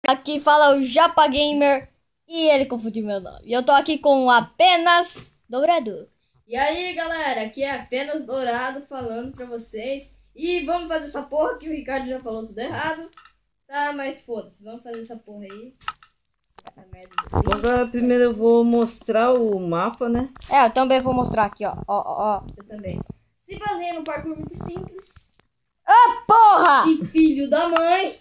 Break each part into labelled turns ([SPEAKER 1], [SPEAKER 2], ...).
[SPEAKER 1] Aqui fala o Japa Gamer e ele confundiu meu nome. E eu tô aqui com Apenas Dourado.
[SPEAKER 2] E aí, galera, aqui é Apenas Dourado falando pra vocês. E vamos fazer essa porra que o Ricardo já falou tudo errado. Tá, mas foda-se, vamos fazer essa porra aí. Essa merda do
[SPEAKER 3] Agora primeiro eu vou mostrar o mapa, né?
[SPEAKER 1] Eu também vou mostrar aqui, ó. Ó.
[SPEAKER 2] Eu também. Se baseia num parkour muito simples.
[SPEAKER 1] Porra!
[SPEAKER 2] Que filho da mãe!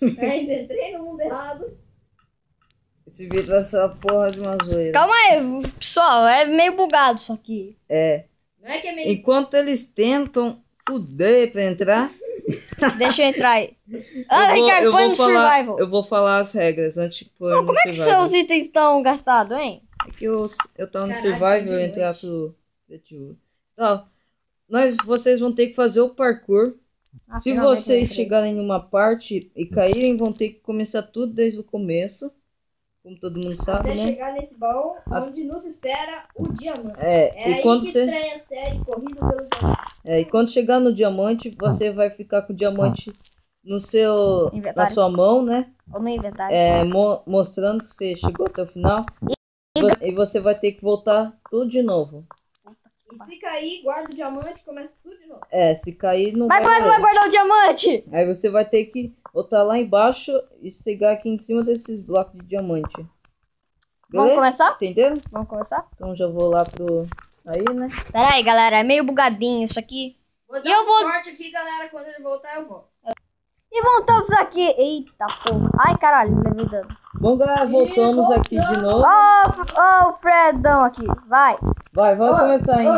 [SPEAKER 2] Ainda entrei no mundo errado.
[SPEAKER 3] Esse vídeo vai ser uma porra de uma zoeira.
[SPEAKER 1] Calma aí, pessoal, é meio bugado isso aqui.
[SPEAKER 3] É.
[SPEAKER 2] Não é que é meio...
[SPEAKER 3] Enquanto eles tentam fuder pra entrar,
[SPEAKER 1] Deixa eu entrar aí. Ricardo, põe no survival.
[SPEAKER 3] eu vou falar as regras antes de pôr no
[SPEAKER 1] Como é que
[SPEAKER 3] survival.
[SPEAKER 1] seus itens estão gastados, hein?
[SPEAKER 3] É que eu tava no
[SPEAKER 2] Caralho,
[SPEAKER 3] survival
[SPEAKER 2] que
[SPEAKER 3] e entrar
[SPEAKER 2] noite.
[SPEAKER 3] pro criativo. Então, vocês vão ter que fazer o parkour. Se
[SPEAKER 1] Finalmente eu
[SPEAKER 3] vocês
[SPEAKER 1] entrei.
[SPEAKER 3] chegarem numa parte e caírem, vão ter que começar tudo desde o começo. Como todo mundo sabe,
[SPEAKER 2] Até
[SPEAKER 3] né?
[SPEAKER 2] chegar nesse baú onde nos espera o diamante.
[SPEAKER 3] É,
[SPEAKER 2] É
[SPEAKER 3] e
[SPEAKER 2] aí
[SPEAKER 3] quando
[SPEAKER 2] que
[SPEAKER 3] você...
[SPEAKER 2] estreia a série Corrida pelo Diamante.
[SPEAKER 3] E quando chegar no diamante, você vai ficar com o diamante no seu, na
[SPEAKER 1] Inventário.
[SPEAKER 3] sua mão, né?
[SPEAKER 1] Ou no inventário.
[SPEAKER 3] Mostrando que você chegou até o final. E você vai ter que voltar tudo de novo.
[SPEAKER 2] E se cair, guarda o diamante e começa tudo de novo.
[SPEAKER 3] Se cair, não
[SPEAKER 1] Mas como é que vai
[SPEAKER 3] valer.
[SPEAKER 1] guardar o diamante?
[SPEAKER 3] Aí você vai ter que voltar lá embaixo e chegar aqui em cima desses blocos de diamante.
[SPEAKER 1] Vamos
[SPEAKER 3] Beleza?
[SPEAKER 1] começar?
[SPEAKER 3] Entenderam?
[SPEAKER 1] Vamos começar?
[SPEAKER 3] Então já vou lá pro... Aí, né?
[SPEAKER 1] Pera aí, galera, é meio bugadinho isso aqui.
[SPEAKER 2] Vou dar
[SPEAKER 1] E eu
[SPEAKER 2] um
[SPEAKER 1] vou-
[SPEAKER 2] corte aqui, galera. Quando ele voltar, eu volto.
[SPEAKER 1] E voltamos aqui. Eita porra. Ai, caralho, levei dano.
[SPEAKER 3] Bom, galera, voltamos aqui de novo.
[SPEAKER 1] Ó, o Fredão aqui. Vai.
[SPEAKER 3] Vai, vamos começar, hein?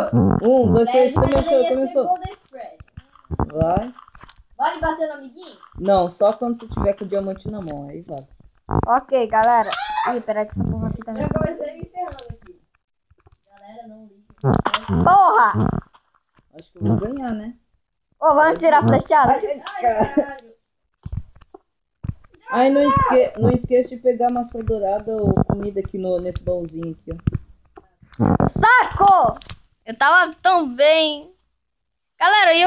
[SPEAKER 3] 1, 2, 3,
[SPEAKER 2] Fred, mas ele ia ser
[SPEAKER 3] começou.
[SPEAKER 2] Golden Fred.
[SPEAKER 3] Vai.
[SPEAKER 2] Vale bater no amiguinho?
[SPEAKER 3] Não, só quando você tiver com o diamante na mão, aí vai.
[SPEAKER 1] Ok, galera. Ih, peraí que essa porra aqui tá...
[SPEAKER 2] Já comecei me ferrando aqui. Galera, não ligue.
[SPEAKER 1] Porra!
[SPEAKER 3] Acho que eu vou ganhar, né?
[SPEAKER 1] Ô, vamos tirar a flechada?
[SPEAKER 2] Ai, caralho.
[SPEAKER 3] Aí não esqueça de pegar maçã dourada ou comida aqui nesse baúzinho aqui, ó.
[SPEAKER 1] Saco! Eu tava tão bem. Galera, aí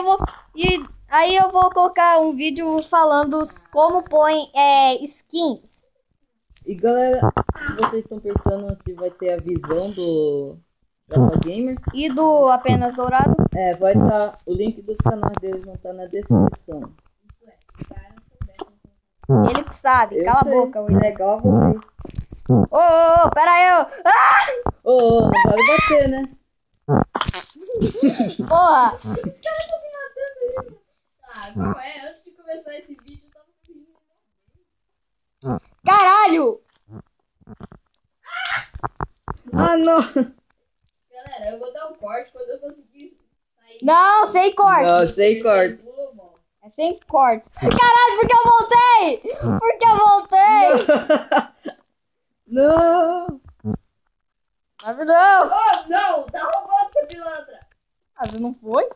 [SPEAKER 1] eu vou colocar um vídeo falando como põe skins.
[SPEAKER 3] E galera, se vocês estão perguntando se vai ter a visão do Japa Gamer,
[SPEAKER 1] E do Apenas Dourado.
[SPEAKER 3] vai estar, o link dos canais deles vão estar na descrição.
[SPEAKER 1] Ele que sabe.
[SPEAKER 3] Eu
[SPEAKER 1] Cala
[SPEAKER 3] sei.
[SPEAKER 1] a boca, William.
[SPEAKER 3] Legal, voltei.
[SPEAKER 1] Ô, pera aí.
[SPEAKER 3] Ô, não vale bater, né?
[SPEAKER 1] Porra.
[SPEAKER 2] Esse cara tá se matando aí. Ah, qual é? Antes de começar esse vídeo, eu tava conseguindo.
[SPEAKER 1] Caralho.
[SPEAKER 3] Ah, não!
[SPEAKER 2] Galera, eu vou dar um corte quando eu conseguir sair.
[SPEAKER 1] Não, sem corte.
[SPEAKER 3] Não, sem corte.
[SPEAKER 1] É sem corte. Caralho, porque eu voltei. Porque eu voltei.
[SPEAKER 3] Não!
[SPEAKER 1] Mas não.
[SPEAKER 2] Oh, não! Tá roubando, seu pilantra!
[SPEAKER 1] Mas não foi?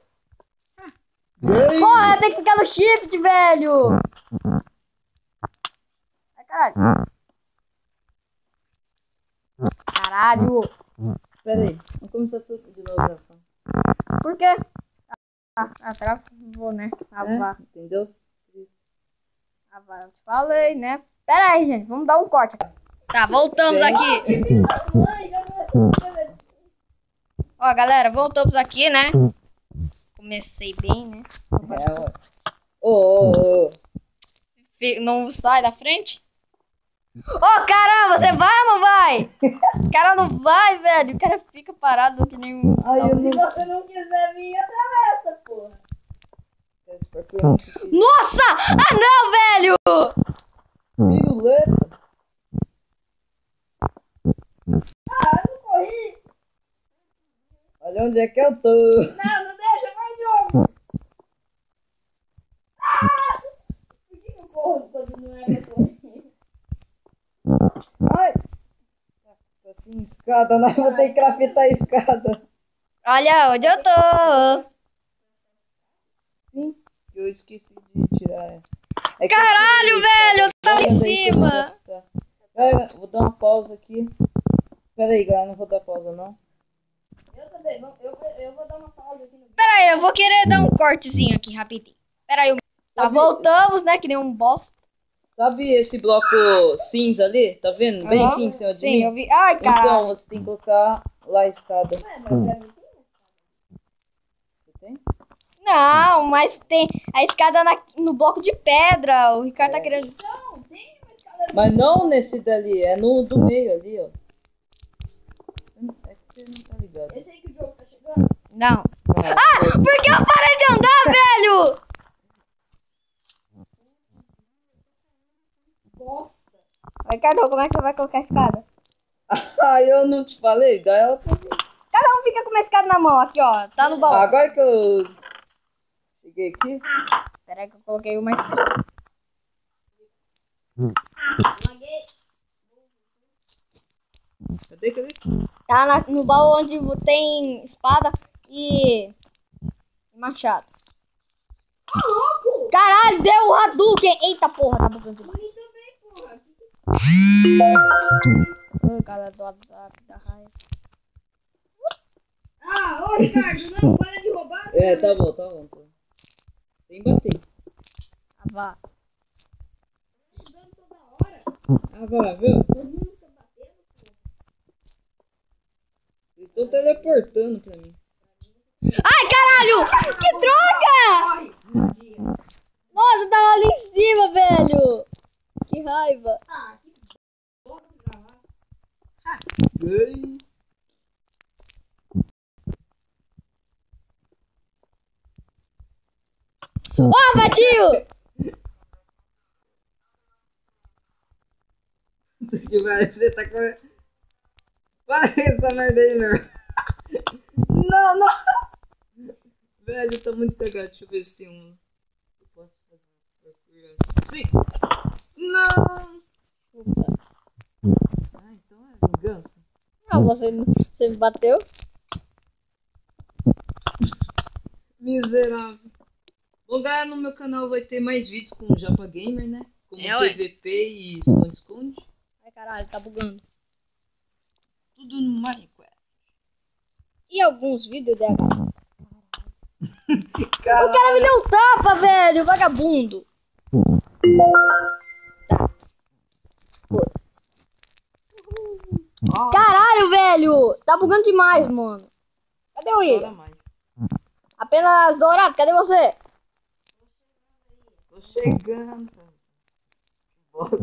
[SPEAKER 3] Ei.
[SPEAKER 1] Porra, tem que ficar no shift, velho. Ai, caralho. Caralho.
[SPEAKER 3] Pera aí, vamos começar tudo de novo, Nelson.
[SPEAKER 1] Por quê? Travou, né?
[SPEAKER 3] Entendeu?
[SPEAKER 1] Eu te falei, né? Pera aí, gente. Vamos dar um corte aqui. Tá, voltamos aqui.
[SPEAKER 2] Mãe, já não.
[SPEAKER 1] Ó, galera, voltamos aqui, né? Comecei bem, né?
[SPEAKER 3] Ô.
[SPEAKER 1] Não sai da frente? Ô, caramba, você vai ou não vai? O cara não vai, velho. O cara fica parado que nem um...
[SPEAKER 3] Ai, eu
[SPEAKER 2] Se
[SPEAKER 3] não...
[SPEAKER 2] você não quiser vir, atravessa, porra.
[SPEAKER 1] Nossa! Ah, não, velho!
[SPEAKER 3] Piruleta.
[SPEAKER 2] Ah, eu não corri.
[SPEAKER 3] Olha onde é que eu tô.
[SPEAKER 2] Não deixa, vai de novo. Ah! Por que eu corro quando não é pra correr?
[SPEAKER 3] Ai. Tá sem escada, não. Vou ter que craftar a escada.
[SPEAKER 1] Olha onde eu tô.
[SPEAKER 3] Sim, eu esqueci de tirar. É que
[SPEAKER 1] Caralho,
[SPEAKER 3] eu
[SPEAKER 1] velho, eu tava em
[SPEAKER 3] Olha daí que eu vou
[SPEAKER 1] cima.
[SPEAKER 3] adaptar. Galera, vou dar uma pausa aqui. Pera aí, galera, não vou dar pausa, não.
[SPEAKER 2] Eu também, eu vou dar uma pausa aqui no vídeo.
[SPEAKER 1] Pera aí, eu vou querer dar um cortezinho aqui rapidinho. Pera aí, tá, voltamos, né? Que nem um bosta.
[SPEAKER 3] Sabe esse bloco cinza ali? Tá vendo? Bem aqui em cima de
[SPEAKER 1] Sim,
[SPEAKER 3] mim?
[SPEAKER 1] eu vi. Ai, cara.
[SPEAKER 3] Então, você tem que colocar lá a escada.
[SPEAKER 2] Ué, mas pra mim tem.
[SPEAKER 3] Você tem?
[SPEAKER 1] Não, mas tem a escada no bloco de pedra. O Ricardo tá querendo.
[SPEAKER 2] Não, tem uma escada ali.
[SPEAKER 3] Mas não nesse dali, é no do meio ali, ó. É que você não tá ligado.
[SPEAKER 2] Esse aí que o jogo tá chegando.
[SPEAKER 1] Não.
[SPEAKER 3] Não,
[SPEAKER 1] Ah, por que eu parei de andar, velho?
[SPEAKER 2] Bosta.
[SPEAKER 1] Ricardo, como é que você vai colocar a escada?
[SPEAKER 3] Ah, eu não te falei? Dá ela pra mim.
[SPEAKER 1] Cada um fica com uma escada na mão, aqui, ó. Tá no baú.
[SPEAKER 3] Agora que eu cheguei aqui.
[SPEAKER 1] Pera aí que eu coloquei uma.
[SPEAKER 2] Laguei.
[SPEAKER 3] Cadê?
[SPEAKER 1] Tá no baú onde tem espada e machado.
[SPEAKER 2] Tá louco?
[SPEAKER 1] Caralho, deu o Hadouken. Eita porra, tá bugando demais.
[SPEAKER 2] Isso também, porra.
[SPEAKER 1] Ai, cara do WhatsApp, da raiva.
[SPEAKER 2] Ah, ô Ricardo, não, para de roubar.
[SPEAKER 3] É, tá bom. Sem bater.
[SPEAKER 1] Ah, vá.
[SPEAKER 2] Ajudando toda hora.
[SPEAKER 3] Ah, vai, viu?
[SPEAKER 2] Todo mundo fica batendo, pô.
[SPEAKER 3] Vocês estão teleportando pra mim.
[SPEAKER 1] Ai, caralho! Que droga!
[SPEAKER 2] Corre. Dia.
[SPEAKER 1] Nossa, tava ali em cima, velho. Que raiva.
[SPEAKER 2] Ah, que porra de gravar.
[SPEAKER 3] Ai.
[SPEAKER 1] Ó, Batinho!
[SPEAKER 3] Que vai, você tá com... Para com essa merda aí, meu. Não. Velho, tá muito cagado. Deixa eu ver se tem um. Eu posso fazer assim. Não. Ah, então é vingança.
[SPEAKER 1] Ah, você me bateu?
[SPEAKER 3] Miserável. Bom, galera, no meu canal vai ter mais vídeos com o Japa Gamer, né? Como
[SPEAKER 1] ué.
[SPEAKER 3] PVP e esconde-esconde.
[SPEAKER 1] Ai, caralho, tá bugando.
[SPEAKER 3] Tudo no Minecraft.
[SPEAKER 1] E alguns vídeos dela. O
[SPEAKER 3] Caralho.
[SPEAKER 1] cara me deu um tapa, velho, vagabundo. Tá. Foda-se.
[SPEAKER 3] Ah,
[SPEAKER 1] Caralho, velho! Tá bugando demais, mano. Cadê o
[SPEAKER 3] para
[SPEAKER 1] William?
[SPEAKER 3] mais.
[SPEAKER 1] Apenas dourado, cadê você?
[SPEAKER 3] Tô chegando. Que bosta.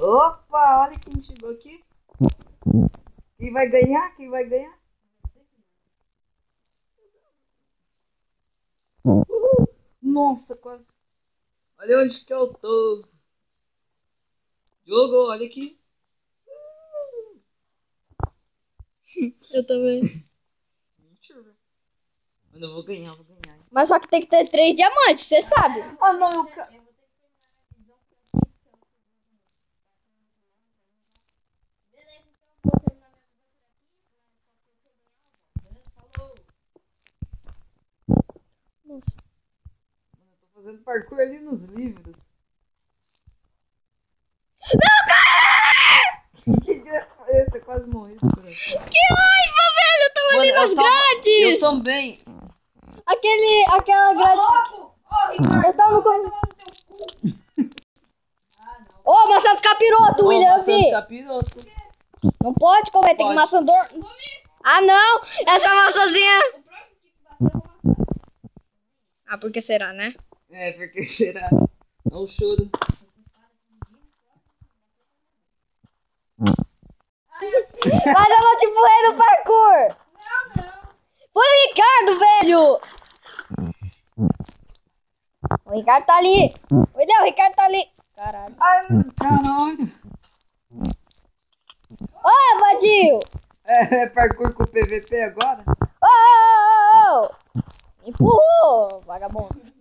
[SPEAKER 3] Opa, olha quem chegou aqui. Quem vai ganhar? Nossa, quase. Olha onde que eu tô. Diogo, olha aqui.
[SPEAKER 1] Eu também.
[SPEAKER 3] Mentira. Eu não vou ganhar.
[SPEAKER 1] Mas só que tem que ter 3 diamantes, você sabe.
[SPEAKER 3] Ah, não, eu quero.
[SPEAKER 1] Nossa.
[SPEAKER 3] Eu tô fazendo parkour ali nos livros. Que é esse? Eu quase morri.
[SPEAKER 1] Que raiva, velho! Eu tava ali
[SPEAKER 3] Mano,
[SPEAKER 1] nas grades!
[SPEAKER 3] Eu também.
[SPEAKER 1] Aquela grade.
[SPEAKER 2] Louco! Ô, Ricardo,
[SPEAKER 1] Eu tava no
[SPEAKER 2] vai tomar no teu cu.
[SPEAKER 1] Ô, maçã do capiroto, William, eu vi!
[SPEAKER 3] Capiroto.
[SPEAKER 1] Não pode comer, tem que
[SPEAKER 3] Pode.
[SPEAKER 1] maçã dor. Ah, não! Essa maçãzinha.
[SPEAKER 2] O próximo que bater, eu vou matar.
[SPEAKER 1] Ah, por que será, né?
[SPEAKER 3] É, porque será? É o choro.
[SPEAKER 1] Mas eu não te empurrei no parkour!
[SPEAKER 2] Não.
[SPEAKER 1] Foi o Ricardo, velho! O Ricardo tá ali! William, o Ricardo tá ali! Caralho.
[SPEAKER 3] Ai, caralho.
[SPEAKER 1] Ô, Vadinho!
[SPEAKER 3] É parkour com PVP agora?
[SPEAKER 1] Ô! Empurrou, vagabundo!